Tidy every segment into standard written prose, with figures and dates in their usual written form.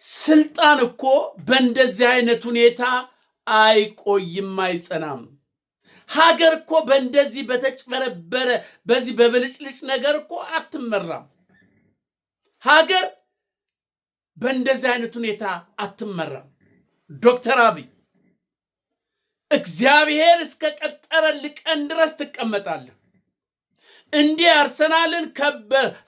ስልጣን እኮ በእንደዚህ አይነት ሁኔታ አይቆይም፣ አይጸናም። ሀገር እኮ በእንደዚህ በተጭበረበረ በዚህ በብልጭልጭ ነገር እኮ አትመራም። ሀገር በእንደዚህ አይነት ሁኔታ አትመራም። ዶክተር አብይ እግዚአብሔር እስከ ቀጠረልህ ቀን ድረስ ትቀመጣለህ። እንዲህ አርሰናልን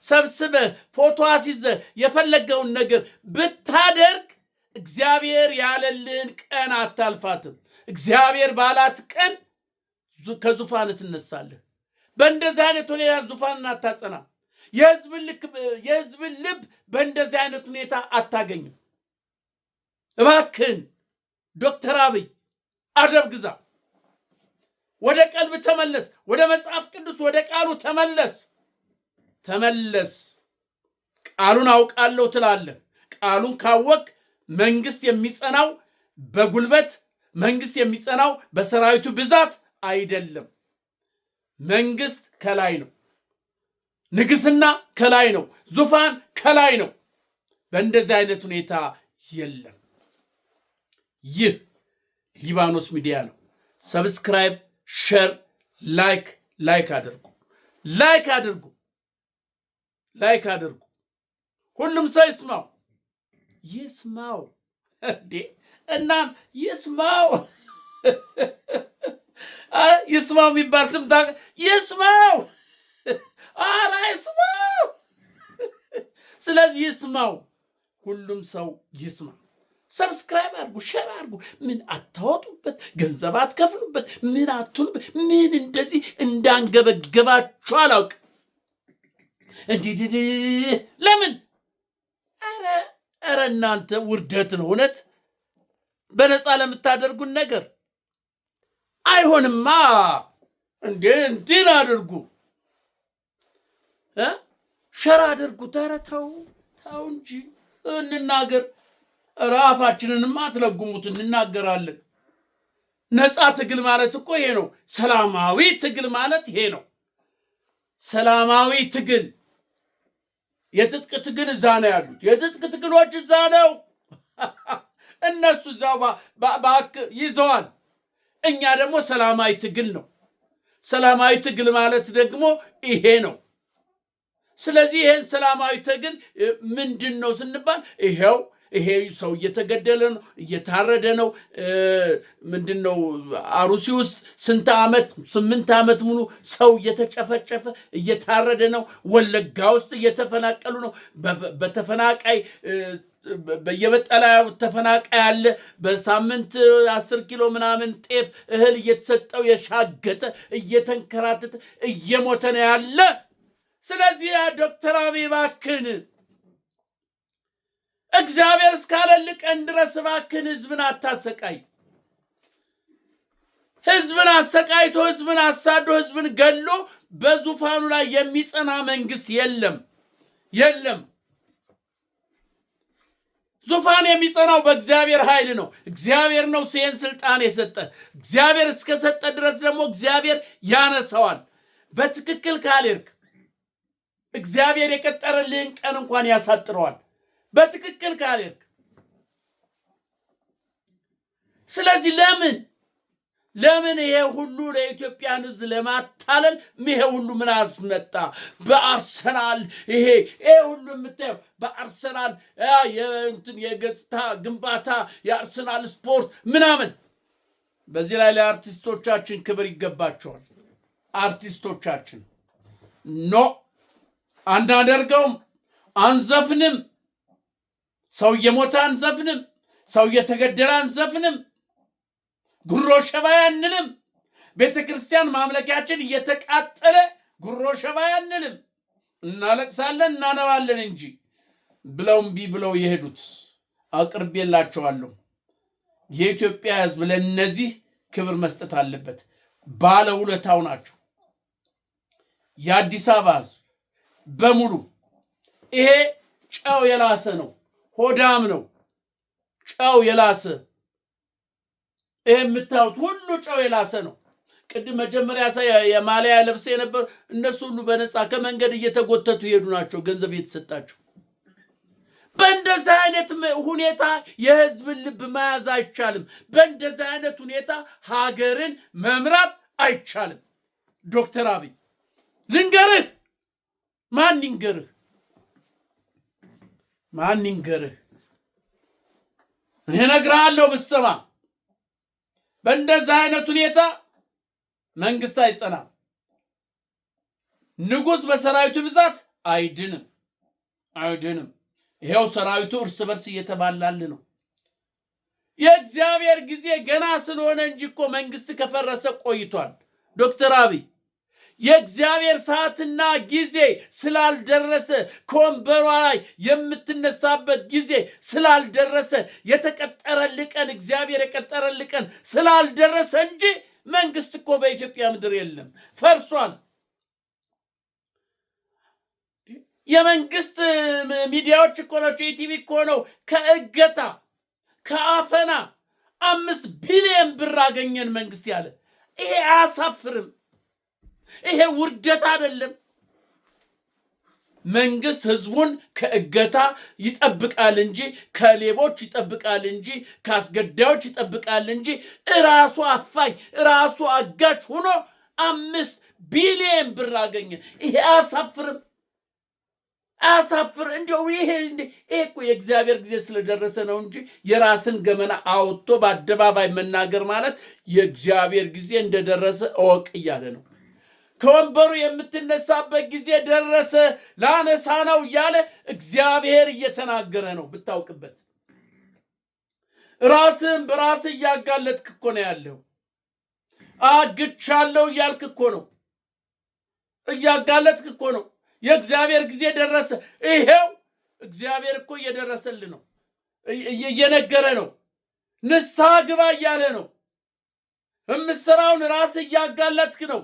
ሰብስበህ ፎቶ አስይዘህ የፈለገውን ነገር ብታደርግ እግዚአብሔር ያለልህን ቀን አታልፋትም። እግዚአብሔር ባላት ቀን ከዙፋን ትነሳለህ። በእንደዚህ አይነት ሁኔታ ዙፋንን አታጸናም። የህዝብን ልብ በእንደዚህ አይነት ሁኔታ አታገኝም። እባክህን ዶክተር አብይ አደብ ግዛ። ወደ ቀልብ ተመለስ። ወደ መጽሐፍ ቅዱስ ወደ ቃሉ ተመለስ። ቃሉን አውቃለሁ ትላለህ። ቃሉን ካወቅ መንግስት የሚጸናው በጉልበት፣ መንግስት የሚጸናው በሰራዊቱ ብዛት አይደለም። መንግስት ከላይ ነው። ንግስና ከላይ ነው። ዙፋን ከላይ ነው። በእንደዚህ አይነት ሁኔታ የለም። ይህ ሊባኖስ ሚዲያ ነው። ሰብስክራይብ፣ ሼር፣ ላይክ አድርጉ። ሁሉም ሰው ይስማው እንዴ! እናም ይስማው የሚባል ስም ይስማው። ስለዚህ ይስማው፣ ሁሉም ሰው ይስማ። ሰብስክራይብ አድርጉ፣ ሼር አድርጉ። ምን አታወጡበት፣ ገንዘብ አትከፍሉበት፣ ምን አትሉበት። ምን እንደዚህ እንዳንገበገባችሁ አላውቅ። እንዲህ ለምን? ኧረ እናንተ ውርደት ነው እውነት። በነፃ ለምታደርጉን ነገር አይሆንማ እንዴ! እንዲህ አድርጉ፣ ሸር አድርጉ። ኧረ ተው እንጂ እንናገር። ኧረ አፋችንንማ አትለጉሙት፣ እንናገራለን። ነፃ ትግል ማለት እኮ ይሄ ነው። ሰላማዊ ትግል ማለት ይሄ ነው። ሰላማዊ ትግል፣ የትጥቅ ትግል እዛ ነው ያሉት። የትጥቅ ትግሎች እዛ ነው። እነሱ እዛው ይዘዋል። እኛ ደግሞ ሰላማዊ ትግል ነው። ሰላማዊ ትግል ማለት ደግሞ ይሄ ነው። ስለዚህ ይሄን ሰላማዊ ትግል ምንድን ነው ስንባል ይሄ ሰው እየተገደለ ነው፣ እየታረደ ነው። ምንድን ነው አሩሲ ውስጥ 8 ዓመት ሙሉ ሰው እየተጨፈጨፈ እየታረደ ነው። ወለጋ ውስጥ እየተፈናቀሉ ነው። በተፈናቃይ በየመጠለያው ተፈናቃይ አለ። በሳምንት 10 ኪሎ ምናምን ጤፍ እህል እየተሰጠው የሻገተ እየተንከራተተ እየሞተ ነው ያለ። ስለዚህ ዶክተር አብይ እባክህን እግዚአብሔር እስካለልህ ቀን ድረስ እባክህን ህዝብን አታሰቃይ። ህዝብን አሰቃይቶ፣ ህዝብን አሳዶ፣ ህዝብን ገሎ በዙፋኑ ላይ የሚጸና መንግስት የለም። ዙፋን የሚጸናው በእግዚአብሔር ኃይል ነው። እግዚአብሔር ነው ይህን ስልጣን የሰጠ። እግዚአብሔር እስከሰጠ ድረስ ደግሞ እግዚአብሔር ያነሳዋል። በትክክል ካልሄድክ እግዚአብሔር የቀጠረልህን ቀን እንኳን ያሳጥረዋል። በትክክል ካልሄድክ። ስለዚህ ለምን ይሄ ሁሉ ለኢትዮጵያን ህዝብ ለማታለል ይሄ ሁሉ ምን አስመጣ? በአርሰናል ይሄ ሁሉ የምታየው በአርሰናል የገጽታ ግንባታ የአርሰናል ስፖርት ምናምን። በዚህ ላይ ለአርቲስቶቻችን ክብር ይገባቸዋል። አርቲስቶቻችን አናደርገውም፣ አንዘፍንም። ሰው እየሞተ አንዘፍንም። ሰው እየተገደለ አንዘፍንም። ጉሮ ሸባይ አንልም። ቤተ ክርስቲያን ማምለኪያችን እየተቃጠለ ጉሮ ሸባይ አንልም። እናለቅሳለን፣ እናነባለን እንጂ ብለው የሄዱት አቅርቤላቸዋለሁ። የኢትዮጵያ ህዝብ ለነዚህ ክብር መስጠት አለበት። ባለውለታው ናቸው። የአዲስ አበባ ህዝብ በሙሉ ይሄ ጨው የላሰ ነው፣ ሆዳም ነው። ጨው የላሰ ይሄ የምታዩት ሁሉ ጨው የላሰ ነው። ቅድም መጀመሪያ የማሊያ ለብሰ የነበሩ እነሱ ሁሉ በነፃ ከመንገድ እየተጎተቱ ይሄዱ ናቸው፣ ገንዘብ እየተሰጣቸው። በእንደዚህ አይነት ሁኔታ የህዝብን ልብ መያዝ አይቻልም። በእንደዚህ አይነት ሁኔታ ሀገርን መምራት አይቻልም። ዶክተር አብይ ልንገርህ፣ ማን ይንገርህ? እኔ እነግርሃለሁ ብትሰማ፣ በእንደዚህ አይነት ሁኔታ መንግስት አይጸናም። ንጉሥ በሰራዊቱ ብዛት አይድንም። ይሄው ሰራዊቱ እርስ በርስ እየተባላል ነው። የእግዚአብሔር ጊዜ ገና ስለሆነ እንጂ እኮ መንግስት ከፈረሰ ቆይቷል። ዶክተር አብይ የእግዚአብሔር ሰዓትና ጊዜ ስላልደረሰ፣ ከወንበሯ ላይ የምትነሳበት ጊዜ ስላልደረሰ፣ የተቀጠረልቀን እግዚአብሔር የቀጠረልቀን ስላልደረሰ እንጂ መንግስት እኮ በኢትዮጵያ ምድር የለም፣ ፈርሷል። የመንግስት ሚዲያዎች እኮ ናቸው። ኢቲቪ እኮ ነው ከእገታ ከአፈና 5 ቢሊዮን ብር አገኘን መንግስት ያለ። ይሄ አያሳፍርም? ይሄ ውርደት አይደለም? መንግስት ህዝቡን ከእገታ ይጠብቃል እንጂ፣ ከሌቦች ይጠብቃል እንጂ፣ ከአስገዳዮች ይጠብቃል እንጂ ራሱ አፋኝ ራሱ አጋች ሆኖ 5 ቢሊዮን ብር አገኘ። ይሄ አያሳፍርም? አያሳፍር? እንደው ይሄ እኮ የእግዚአብሔር ጊዜ ስለደረሰ ነው እንጂ የራስን ገመና አውጥቶ በአደባባይ መናገር ማለት የእግዚአብሔር ጊዜ እንደደረሰ እወቅ እያለ ነው። ከወንበሩ የምትነሳበት ጊዜ ደረሰ፣ ላነሳ ነው እያለ እግዚአብሔር እየተናገረ ነው። ብታውቅበት ራስን በራስ እያጋለጥክ እኮ ነው ያለው። አግቻለሁ እያልክ እኮ ነው፣ እያጋለጥክ እኮ ነው። የእግዚአብሔር ጊዜ ደረሰ። ይሄው እግዚአብሔር እኮ እየደረሰል ነው፣ እየነገረ ነው። ንስሐ ግባ እያለ ነው። እምትሰራውን ራስ እያጋለጥክ ነው።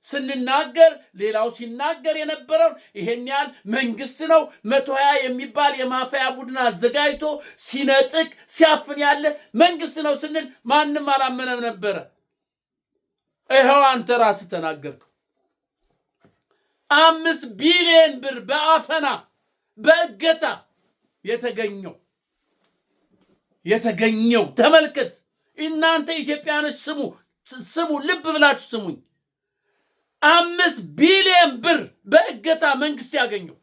ስንናገር ሌላው ሲናገር የነበረው ይሄን ያህል መንግስት ነው 120 የሚባል የማፈያ ቡድን አዘጋጅቶ ሲነጥቅ ሲያፍን ያለ መንግስት ነው ስንል ማንም አላመነም ነበረ። ይሄው አንተ ራስህ ተናገርከው። 5 ቢሊዮን ብር በአፈና በእገታ የተገኘው ተመልከት። እናንተ ኢትዮጵያኖች ስሙ፣ ልብ ብላችሁ ስሙኝ። 5 ቢሊዮን ብር በእገታ መንግስት ያገኘው።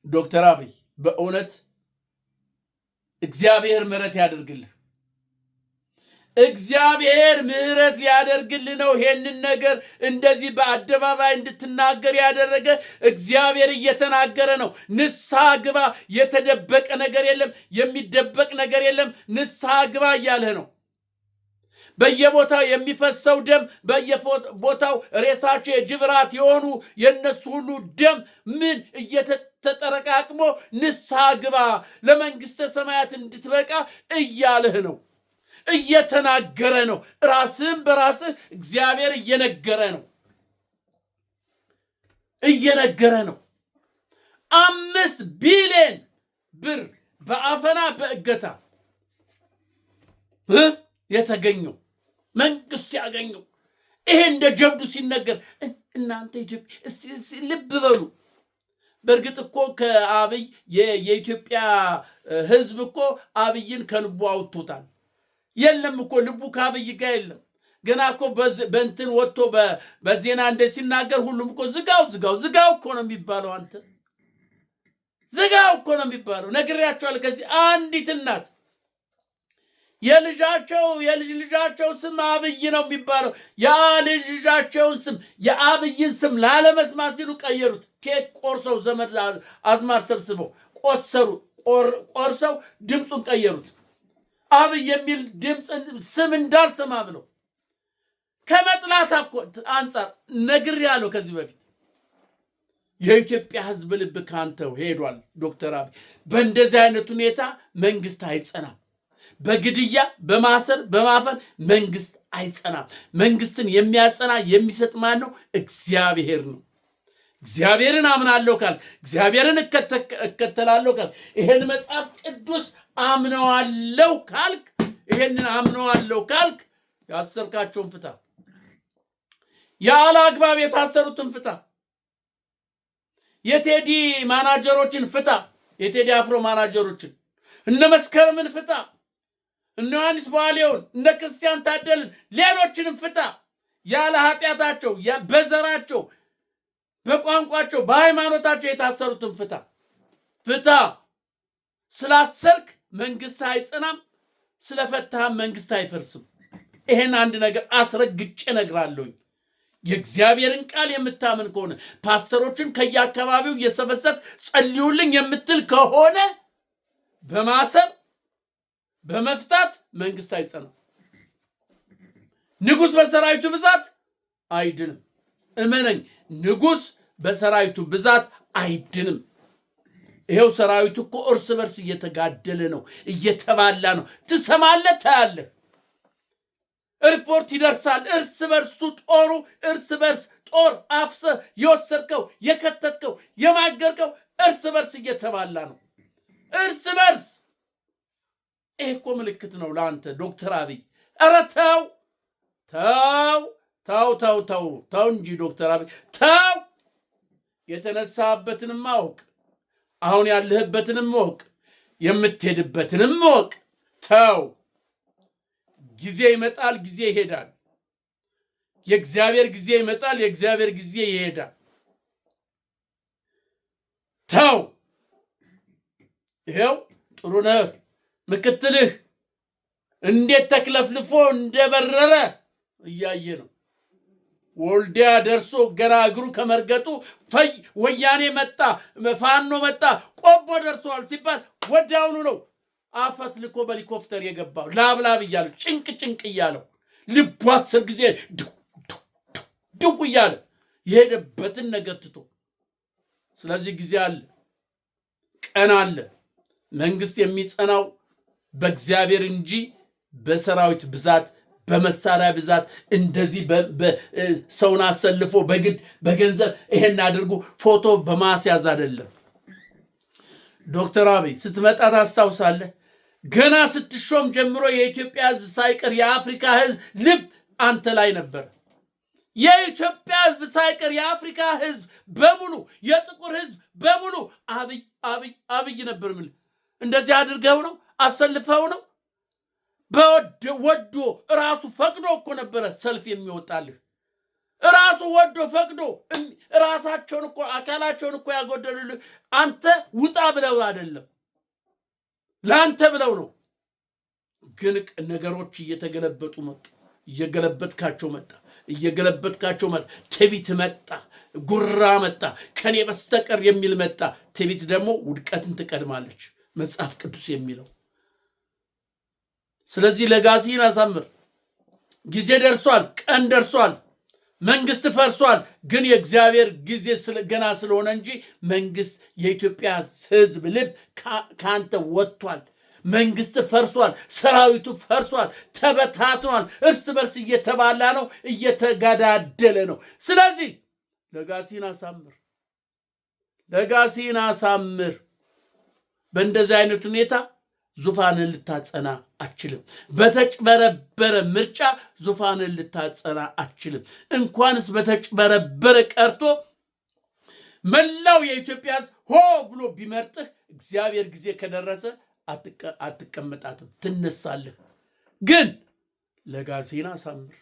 ዶክተር አብይ በእውነት እግዚአብሔር ምህረት ያደርግልህ። እግዚአብሔር ምህረት ሊያደርግልህ ነው። ይሄንን ነገር እንደዚህ በአደባባይ እንድትናገር ያደረገ እግዚአብሔር እየተናገረ ነው። ንስሐ ግባ፣ የተደበቀ ነገር የለም፣ የሚደበቅ ነገር የለም። ንስሐ ግባ እያለህ ነው። በየቦታው የሚፈሰው ደም፣ በየቦታው ሬሳቸው የጅብራት የሆኑ የነሱ ሁሉ ደም ምን እየተጠረቃቅሞ ንስሐ ግባ፣ ለመንግስተ ሰማያት እንድትበቃ እያለህ ነው፣ እየተናገረ ነው። ራስህን በራስህ እግዚአብሔር እየነገረ ነው። 5 ቢሊዮን ብር በአፈና በእገታ የተገኘው መንግስት ያገኘው። ይሄ እንደ ጀብዱ ሲነገር እናንተ ኢትዮጵያ እስቲ ልብ በሉ። በእርግጥ እኮ ከአብይ የኢትዮጵያ ህዝብ እኮ አብይን ከልቡ አውጥቶታል። የለም እኮ ልቡ ከአብይ ጋር የለም። ገና እኮ በእንትን ወጥቶ በዜና እንደ ሲናገር ሁሉም እኮ ዝጋው እኮ ነው የሚባለው። አንተ ዝጋው እኮ ነው የሚባለው። ነግሬያቸዋለሁ። ከዚህ አንዲት እናት የልጅ ልጃቸው ስም አብይ ነው የሚባለው። የልጅ ልጃቸውን ስም የአብይን ስም ላለመስማት ሲሉ ቀየሩት። ኬክ ቆርሰው ዘመድ አዝማድ ሰብስበው ቆርሰው ድምፁን ቀየሩት። አብይ የሚል ድምፅ ስም እንዳልሰማ ብለው ከመጥላት አንጻር ነግሬያለሁ ከዚህ በፊት። የኢትዮጵያ ህዝብ ልብ ካንተው ሄዷል። ዶክተር አብይ በእንደዚህ አይነት ሁኔታ መንግስት አይጸናም። በግድያ በማሰር በማፈን መንግስት አይጸናም። መንግስትን የሚያጸና የሚሰጥ ማን ነው? እግዚአብሔር ነው። እግዚአብሔርን አምናለሁ ካል፣ እግዚአብሔርን እከተላለሁ ካል፣ ይሄን መጽሐፍ ቅዱስ አምነዋለሁ ካልክ ይሄንን አምነዋለሁ ካልክ ያሰርካቸውን ፍታ። ያለ አግባብ የታሰሩትን ፍታ። የቴዲ ማናጀሮችን ፍታ። የቴዲ አፍሮ ማናጀሮችን እነ መስከረምን ፍታ። እነ ዮሐንስ በዋሌውን፣ እነ ክርስቲያን ታደልን፣ ሌሎችንም ፍታ። ያለ ኃጢአታቸው በዘራቸው፣ በቋንቋቸው፣ በሃይማኖታቸው የታሰሩትን ፍታ። ፍታ። ስላሰርክ መንግስት አይጸናም፣ ስለፈታህም መንግስት አይፈርስም። ይሄን አንድ ነገር አስረግጬ እነግራለሁኝ። የእግዚአብሔርን ቃል የምታምን ከሆነ ፓስተሮችን ከየአካባቢው እየሰበሰብ ጸልዩልኝ የምትል ከሆነ በማሰር በመፍታት መንግስት አይጸናም። ንጉሥ በሰራዊቱ ብዛት አይድንም። እመነኝ፣ ንጉሥ በሰራዊቱ ብዛት አይድንም። ይሄው ሰራዊቱ እኮ እርስ በርስ እየተጋደለ ነው፣ እየተባላ ነው። ትሰማለህ፣ ታያለህ፣ ሪፖርት ይደርሳል። እርስ በርሱ ጦሩ እርስ በርስ ጦር አፍሰህ የወሰድከው የከተትከው የማገርከው እርስ በርስ እየተባላ ነው። እርስ በርስ ይሄ እኮ ምልክት ነው ለአንተ ዶክተር አብይ። ኧረ ተው ተው ተው ተው ተው ተው እንጂ ዶክተር አብይ ተው። የተነሳህበትንም ማወቅ፣ አሁን ያለህበትንም ማወቅ፣ የምትሄድበትንም ማወቅ። ተው። ጊዜ ይመጣል፣ ጊዜ ይሄዳል። የእግዚአብሔር ጊዜ ይመጣል፣ የእግዚአብሔር ጊዜ ይሄዳል። ተው። ይሄው ጥሩነህ ምክትልህ እንዴት ተክለፍልፎ እንደበረረ እያየ ነው። ወልዲያ ደርሶ ገና እግሩ ከመርገጡ ወያኔ መጣ፣ ፋኖ መጣ፣ ቆቦ ደርሰዋል ሲባል ወዲያውኑ ነው አፈት ልኮ በሄሊኮፕተር የገባው። ላብላብ እያለው ጭንቅ ጭንቅ እያለው ልቡ 10 ጊዜ ድው እያለ የሄደበትን ነገር ትቶ። ስለዚህ ጊዜ አለ፣ ቀን አለ። መንግስት የሚጸናው በእግዚአብሔር እንጂ በሰራዊት ብዛት በመሳሪያ ብዛት እንደዚህ ሰውን አሰልፎ በግድ በገንዘብ ይሄን አድርጉ ፎቶ በማስያዝ አይደለም። ዶክተር አብይ ስትመጣ ታስታውሳለህ? ገና ስትሾም ጀምሮ የኢትዮጵያ ሕዝብ ሳይቀር የአፍሪካ ሕዝብ ልብ አንተ ላይ ነበር። የኢትዮጵያ ሕዝብ ሳይቀር የአፍሪካ ሕዝብ በሙሉ የጥቁር ሕዝብ በሙሉ አብይ አብይ አብይ ነበር። ምን እንደዚህ አድርገው ነው አሰልፈው ነው? ወዶ ራሱ ፈቅዶ እኮ ነበረ ሰልፍ የሚወጣልህ። ራሱ ወዶ ፈቅዶ ራሳቸውን እኮ አካላቸውን እኮ ያጎደሉልህ አንተ ውጣ ብለው አይደለም፣ ለአንተ ብለው ነው። ግን ነገሮች እየተገለበጡ መጡ። እየገለበጥካቸው መጣ። ትዕቢት መጣ፣ ጉራ መጣ፣ ከኔ በስተቀር የሚል መጣ። ትዕቢት ደግሞ ውድቀትን ትቀድማለች መጽሐፍ ቅዱስ የሚለው። ስለዚህ ለጋሲን አሳምር። ጊዜ ደርሷል፣ ቀን ደርሷል። መንግስት ፈርሷል። ግን የእግዚአብሔር ጊዜ ገና ስለሆነ እንጂ መንግስት የኢትዮጵያ ሕዝብ ልብ ካንተ ወጥቷል። መንግስት ፈርሷል። ሰራዊቱ ፈርሷል፣ ተበታትኗል። እርስ በርስ እየተባላ ነው፣ እየተጋዳደለ ነው። ስለዚህ ለጋሲን አሳምር። በእንደዚህ አይነት ሁኔታ ዙፋንን ልታጸና አችልም። በተጭበረበረ ምርጫ ዙፋንን ልታጸና አችልም። እንኳንስ በተጭበረበረ ቀርቶ መላው የኢትዮጵያ ሕዝብ ሆ ብሎ ቢመርጥህ እግዚአብሔር ጊዜ ከደረሰ አትቀመጣትም፣ ትነሳለህ። ግን ለጋሲን አሳምር።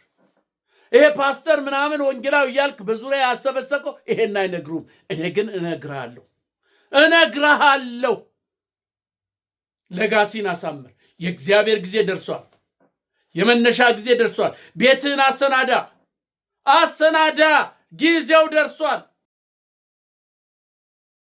ይሄ ፓስተር ምናምን ወንጌላዊ እያልክ በዙሪያ ያሰበሰቀው ይሄን አይነግሩም። እኔ ግን እነግርሃለሁ። ለጋሲን አሳምር። የእግዚአብሔር ጊዜ ደርሷል። የመነሻ ጊዜ ደርሷል። ቤትህን አሰናዳ። ጊዜው ደርሷል።